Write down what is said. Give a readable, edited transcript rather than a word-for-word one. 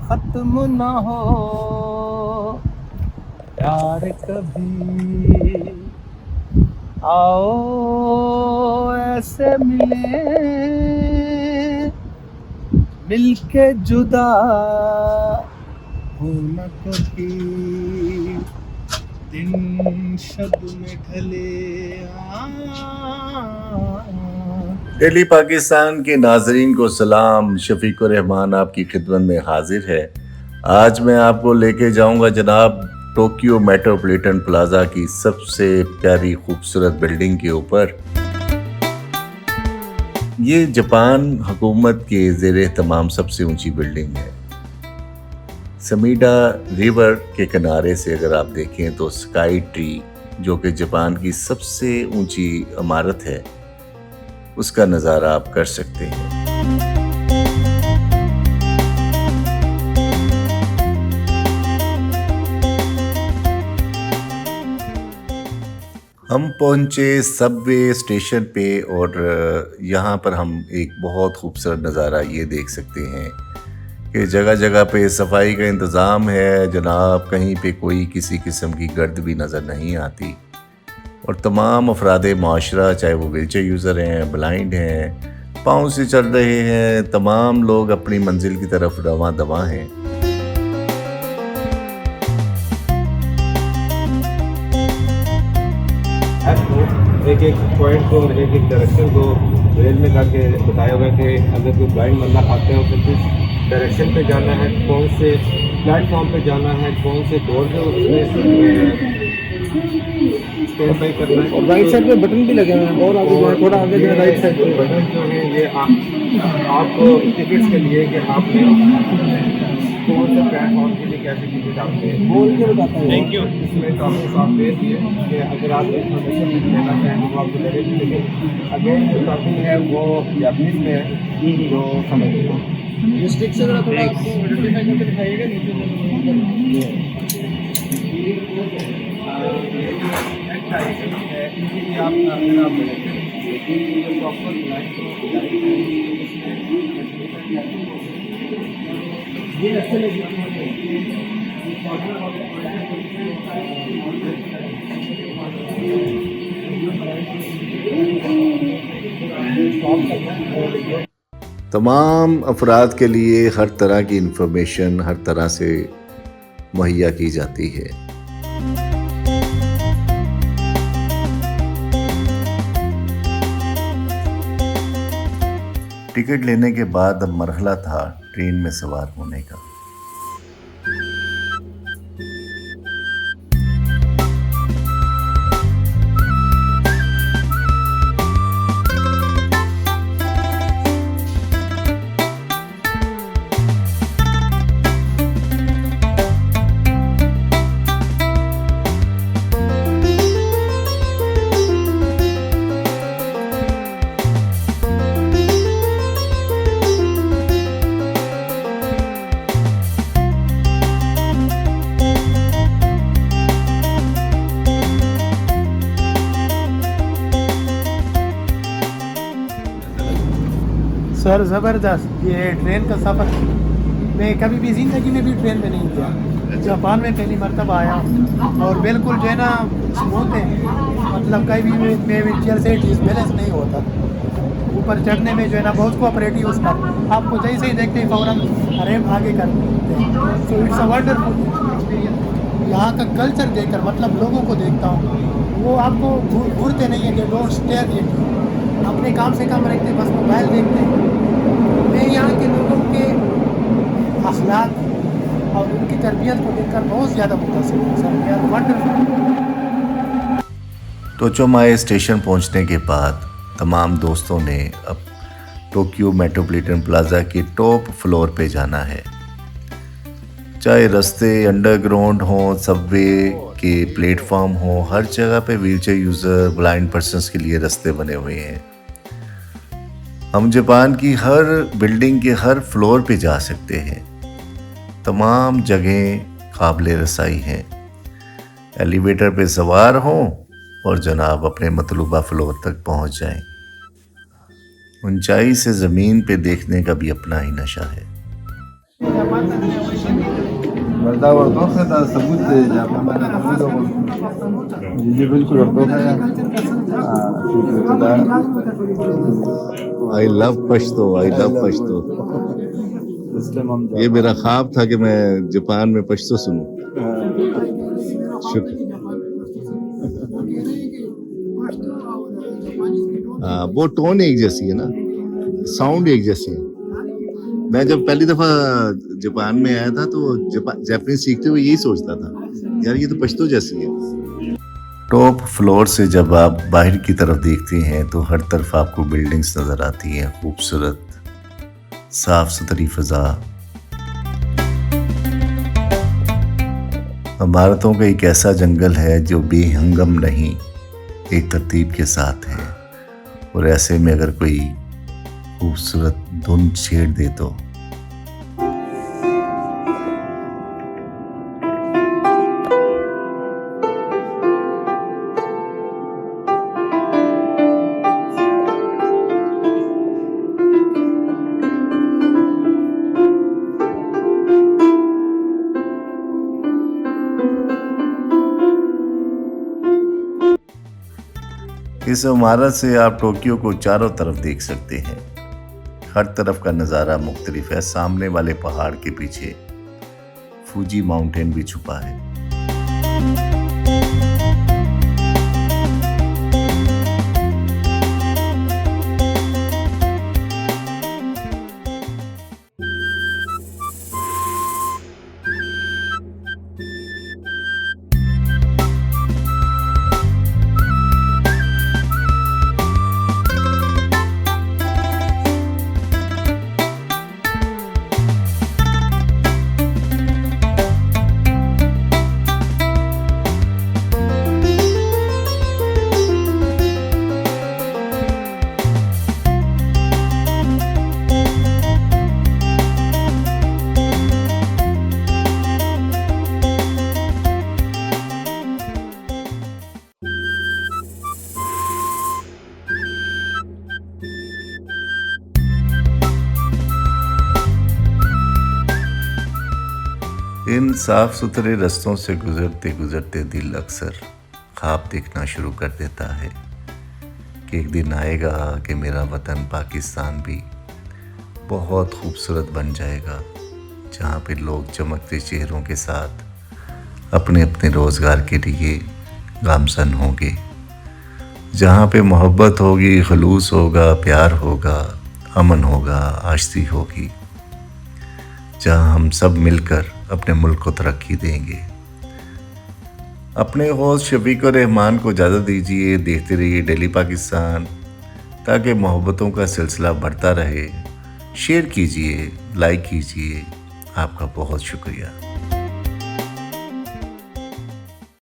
खत्म ना हो प्यार कभी, आओ ऐसे मिले मिलके जुदा हो न कभी, दिन शब में ढले दिल्ली पाकिस्तान के नाजरीन को सलाम। शफीकुर रहमान आपकी खिदमत में हाजिर है। आज मैं आपको लेके जाऊंगा जनाब टोक्यो मेट्रोपॉलिटन प्लाजा की सबसे प्यारी खूबसूरत बिल्डिंग के ऊपर। ये जापान हुकूमत के ज़ेरे तमाम सबसे ऊंची बिल्डिंग है। समीडा रिवर के किनारे से अगर आप देखें तो स्काई ट्री, जो कि जापान की सबसे ऊंची इमारत है, उसका नज़ारा आप कर सकते हैं। हम पहुंचे सबवे स्टेशन पे और यहाँ पर हम एक बहुत खूबसूरत नज़ारा ये देख सकते हैं कि जगह जगह पे सफाई का इंतज़ाम है जनाब। कहीं पे कोई किसी किस्म की गर्द भी नज़र नहीं आती और तमाम अफराद माशरा, चाहे वो व्हीलचेयर यूज़र हैं, ब्लाइंड हैं, पाँव से चल रहे हैं, तमाम लोग अपनी मंजिल की तरफ रवां दवां हैं। एक एक पॉइंट को, एक एक डायरेक्शन को रेल में करके बताया हुआ है कि अगर कोई ब्लाइंड बंदा आते हो तो किस डायरेक्शन पे जाना है, कौन से प्लेटफॉर्म पे जाना है, कौन से डोर पे उसमें स्टैंड बाई करना है। और राइट साइड पे बटन भी लगे हुए हैं और आगे जाए, थोड़ा आगे जाए, राइट साइड पे बटन जो है ये आपको टिकट्स के लिए कि आपने कौन से प्लेटफॉर्म के लिए कैसे टिकट आपने बोल के बताता है। Thank you. इसमें टॉपिक आप दे दिए कि अगर आप इन्फॉर्मेशन लेना चाहें तो आपको डायरेक्ट, लेकिन अगेन जो टॉपिक है वो जापानीज में है जो समझ लो। ये स्टिक से थोड़ा आपको आइडेंटिफाई करके दिखाइएगा तमाम अफराद के लिए हर तरह की इंफॉर्मेशन हर तरह से मुहैया की जाती है। टिकट लेने के बाद अब मरहला था ट्रेन में सवार होने का। सर ज़बरदस्त। ये ट्रेन का सफ़र मैं कभी भी ज़िंदगी में भी ट्रेन में नहीं किया, जापान में पहली मरतबा आया और बिल्कुल जो है ना स्मूथ है, मतलब कहीं भी मैं व्हीलचेयर से डिसबैलेंस नहीं होता। ऊपर चढ़ने में जो है ना बहुत कोऑपरेटिव उसका, आपको जैसे ही देखते ही फ़ौरन रैंप आगे कर देते हैं। So it's a wonderful experience. यहाँ का कल्चर देखकर, मतलब लोगों को देखता हूँ, वो आपको घूरते नहीं है कि डोंट स्टेयर इट, अपने काम से काम रखते, बस मोबाइल देखते हैं। मैं यहाँ के लोगों के अखलाक और उनकी तरबियत को देखकर बहुत ज़्यादा मुतासिर हूँ सर। यार वंडरफुल। टोचोमाए स्टेशन पहुंचने के बाद तमाम दोस्तों ने अब टोक्यो मेट्रोपॉलिटन प्लाजा के टॉप फ्लोर पे जाना है। चाहे रास्ते अंडरग्राउंड हो, सबवे के प्लेटफॉर्म हो, हर जगह पे व्हीलचेयर यूज़र, ब्लाइंड पर्सन्स के लिए रास्ते बने हुए हैं। हम जापान की हर बिल्डिंग के हर फ्लोर पे जा सकते हैं। तमाम जगह काबिल रसाई हैं। एलिवेटर पे सवार हों और जनाब अपने मतलूबा फ्लोर तक पहुंच जाएं। ऊंचाई से ज़मीन पे देखने का भी अपना ही नशा है। verdad ortoja da sabut ya mana sabut ये बिल्कुल ortoja है I love Pashto, I love Pashto. ये मेरा ख्वाब था कि मैं जापान में पश्तो सुनूं। शुक्र। हाँ, वो टोन एक जैसी है ना, साउंड एक जैसी है। मैं जब पहली दफा जापान में आया था तो जापानीज सीखते हुए यही सोचता था, यार ये तो पश्तो जैसी है। टॉप फ्लोर से जब आप बाहर की तरफ देखते हैं तो हर तरफ आपको बिल्डिंग्स नजर आती हैं, खूबसूरत साफ सुथरी फिजा, इमारतों का एक ऐसा जंगल है जो बेहंगम नहीं, एक तरतीब के साथ है। और ऐसे में अगर कोई खूबसूरत धुन छेड़ दे तो इस इमारत से आप टोक्यो को चारों तरफ देख सकते हैं। हर तरफ का नज़ारा मुख्तलिफ है। सामने वाले पहाड़ के पीछे फूजी माउंटेन भी छुपा है। इन साफ सुथरे रास्तों से गुजरते गुजरते दिल अक्सर ख्वाब देखना शुरू कर देता है कि एक दिन आएगा कि मेरा वतन पाकिस्तान भी बहुत खूबसूरत बन जाएगा, जहाँ पे लोग चमकते चेहरों के साथ अपने अपने रोज़गार के लिए गामज़न होंगे, जहाँ पे मोहब्बत होगी, खलूस होगा, प्यार होगा, अमन होगा, आश्ती होगी, जहाँ हम सब मिलकर अपने मुल्क को तरक्की देंगे। अपने होस्ट शफीक और रहमान को इजाज़त दीजिए। देखते रहिए डेली पाकिस्तान, ताकि मोहब्बतों का सिलसिला बढ़ता रहे। शेयर कीजिए, लाइक कीजिए। आपका बहुत शुक्रिया।